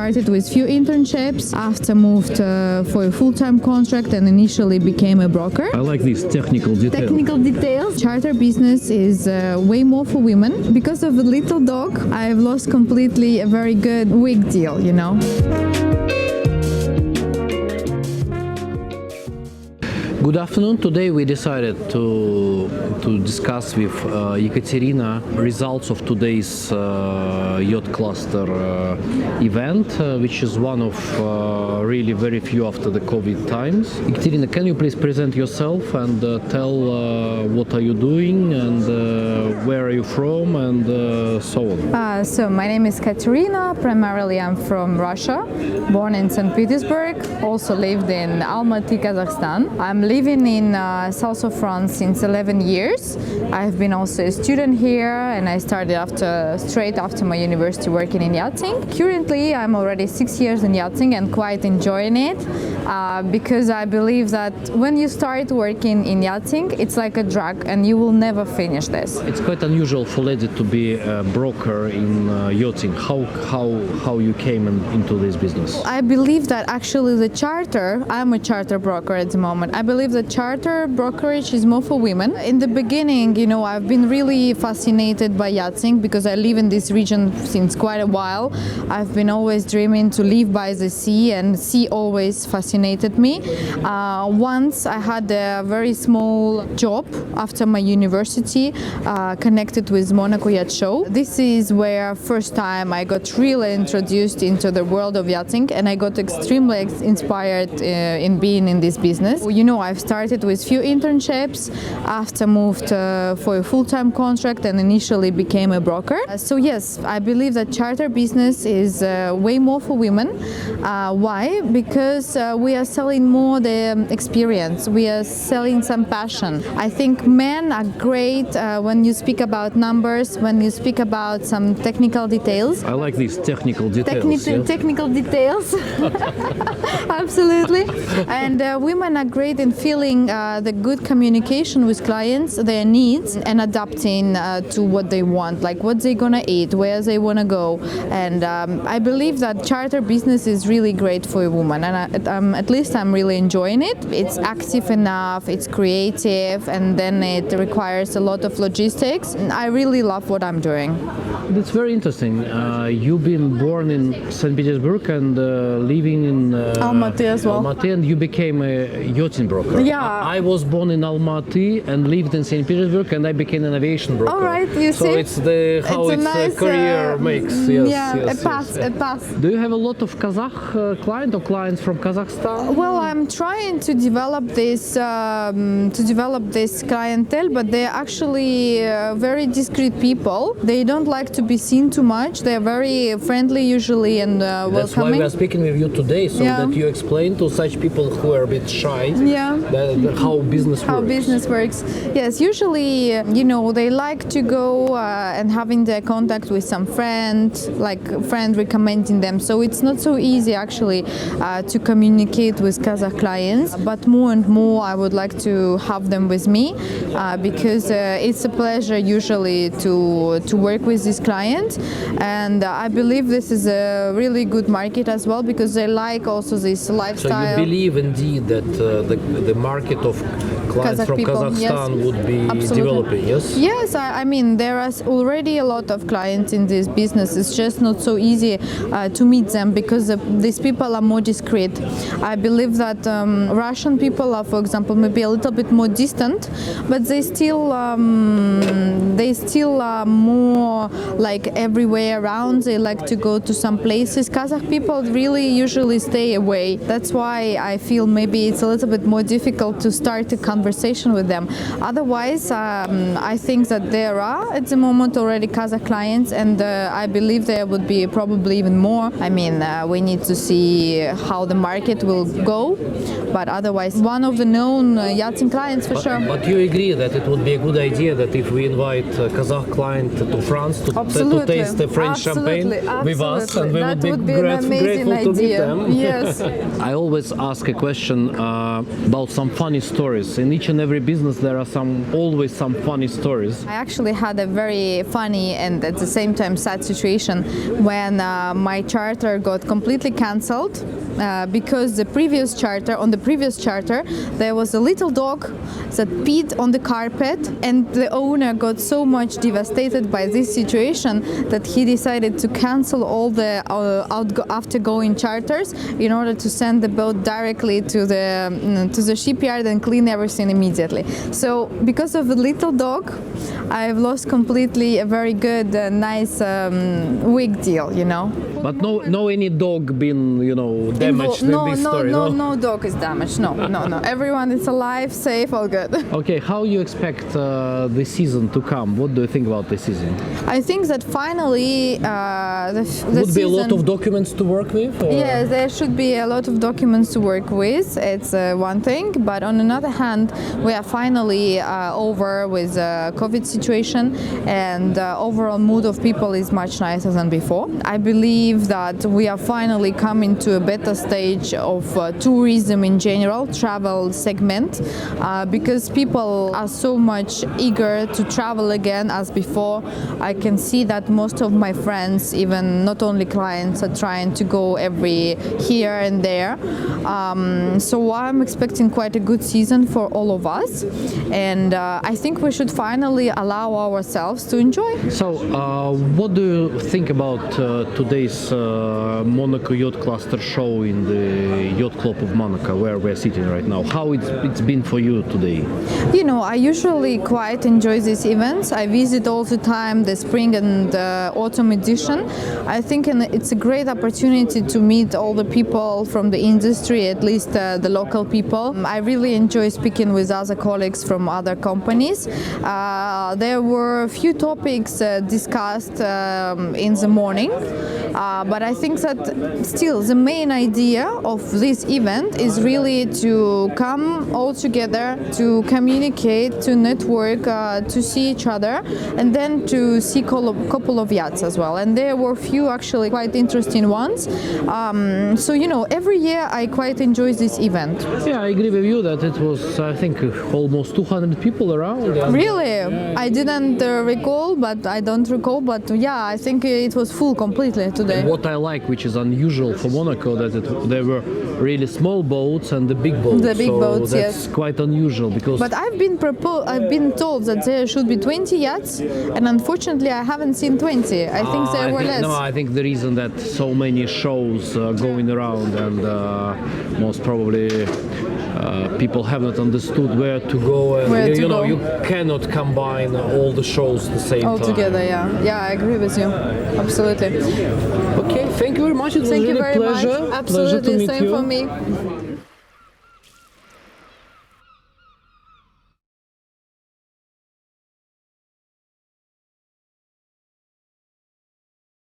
started with few internships, after moved for a full-time contract and initially became a broker. I like these technical details. Charter business is way more for women. Because of a little dog, I've lost completely a very good wig deal, you know. Good afternoon. Today we decided to discuss with Ekaterina results of today's yacht cluster event, which is one of really very few after the COVID times. Ekaterina, can you please present yourself and tell what are you doing and where are you from and so on? So my name is Ekaterina. Primarily I'm from Russia, born in St. Petersburg, also lived in Almaty, Kazakhstan. I'm living in south of France since 11 years. I've been also a student here and I started straight after my university working in yachting. Currently I'm already 6 years in yachting and quite enjoying it because I believe that when you start working in yachting, it's like a drug and you will never finish this. It's quite unusual for lady to be a broker in yachting. How you came into this business? I believe that actually I'm a charter broker at the moment. I believe that charter brokerage is more for women. In the beginning, you know, I've been really fascinated by yachting because I live in this region since quite a while. I've been always dreaming to live by the sea and sea always fascinated me. Once I had a very small job after my university connected with Monaco Yacht Show. This is where first time I got really introduced into the world of yachting and I got extremely inspired in being in this business. You know, I've started with few internships, after moved for a full-time contract and initially became a broker. So yes, I believe that charter business is way more for women. Why? Because we are selling more the experience, we are selling some passion. I think men are great when you speak about numbers, when you speak about some technical details. I like these technical details. Technical details. Absolutely. And women are great in feeling the good communication with clients, their needs, and adapting to what they want, like what they're gonna eat, where they wanna go. And I believe that charter business is really great for a woman, and at least I'm really enjoying it. It's active enough, it's creative, and then it requires a lot of logistics. And I really love what I'm doing. That's very interesting. You've been born in St. Petersburg and living in Almaty as well. Almaty, and you became a yachting broker. Yeah. I was born in Almaty and lived in St. Petersburg, and I became an aviation broker. All right, you so see. It's how it's nice, a career makes. Yes, yeah, yes, a pass. Do you have a lot of Kazakh clients from Kazakhstan? Well, I'm trying to develop this clientele, but they're actually very discreet people. They don't like to be seen too much. They're very friendly usually and welcoming. That's why we are speaking with you today, so that you explain to such people who are a bit shy how business works. Yes, usually, you know, they like to go and having their contact with some friend recommending them. So it's not so easy actually to communicate with Kazakh clients, but more and more I would like to have them with me because it's a pleasure usually to work with this client, and I believe this is a really good market as well because they like also this lifestyle. So you believe indeed that the market of clients from Kazakhstan would be developing, yes? Yes, I mean there are already a lot of clients in this business. It's just not so easy to meet them because these people are more discreet. I believe that Russian people are, for example, maybe a little bit more distant, but they still are more like everywhere around. They like to go to some places. Kazakh people really usually stay away. That's why I feel maybe it's a little bit more difficult to start a conversation with them. Otherwise, I think that there are at the moment already Kazakh clients, and I believe there would be probably even more. I mean, we need to see how the market will go, but otherwise, one of the known yachting clients for sure. But you agree that it would be a good idea that if we invite a Kazakh client to France to taste the French champagne with us, and we would be grateful to meet them. Yes. I always ask a question about about some funny stories. In each and every business, there are always some funny stories. I actually had a very funny and at the same time sad situation when my charter got completely cancelled because on the previous charter, there was a little dog that peed on the carpet, and the owner got so much devastated by this situation that he decided to cancel all the after-going charters in order to send the boat directly to the shipyard and clean everything immediately. So because of the little dog, I've lost completely a very good, nice wig deal, you know. But no any dog been, damaged in this story, no? No dog is damaged, no. Everyone is alive, safe, all good. Okay, how you expect the season to come? What do you think about the season? I think that finally the Would season... be a lot of documents to work with? Or? Yes, there should be a lot of documents to work with. It's one thing, but on another hand, we are finally over with the COVID situation, and overall mood of people is much nicer than before. I believe that we are finally coming to a better stage of tourism in general, travel segment, because people are so much eager to travel again as before. I can see that most of my friends, even not only clients, are trying to go every here and there. So I'm expecting quite a good season for all of us, and I think we should finally allow ourselves to enjoy. So, what do you think about today's Monaco Yacht Cluster show in the Yacht Club of Monaco, where we're sitting right now? How it's been for you today? You know, I usually quite enjoy these events. I visit all the time the spring and autumn edition. I think it's a great opportunity to meet all the people from the industry, at least the local people. I really enjoy speaking with other colleagues from other companies. There were a few topics discussed in the morning, but I think that still the main idea of this event is really to come all together, to communicate, to network, to see each other, and then to see a couple of yachts as well. And there were a few actually quite interesting ones. So, every year I quite enjoy this event. Yeah, I agree with you that it was, I think, almost 200 people around. Really? I didn't recall, but I don't recall. But yeah, I think it was full completely today. What I like, which is unusual for Monaco, that there were really small boats and the big boats. The big boats, that's yes. Quite unusual because. But I've been told that there should be 20 yachts, and unfortunately I haven't seen 20. I think there were less. No, I think the reason that so many shows going around, and most probably people have not understood where to go. And you cannot combine all the shows at the same time. Together, yeah. Yeah, I agree with you. Absolutely. Okay, thank you very much. It was really a pleasure. Absolutely, Pleasure to meet same you. for me.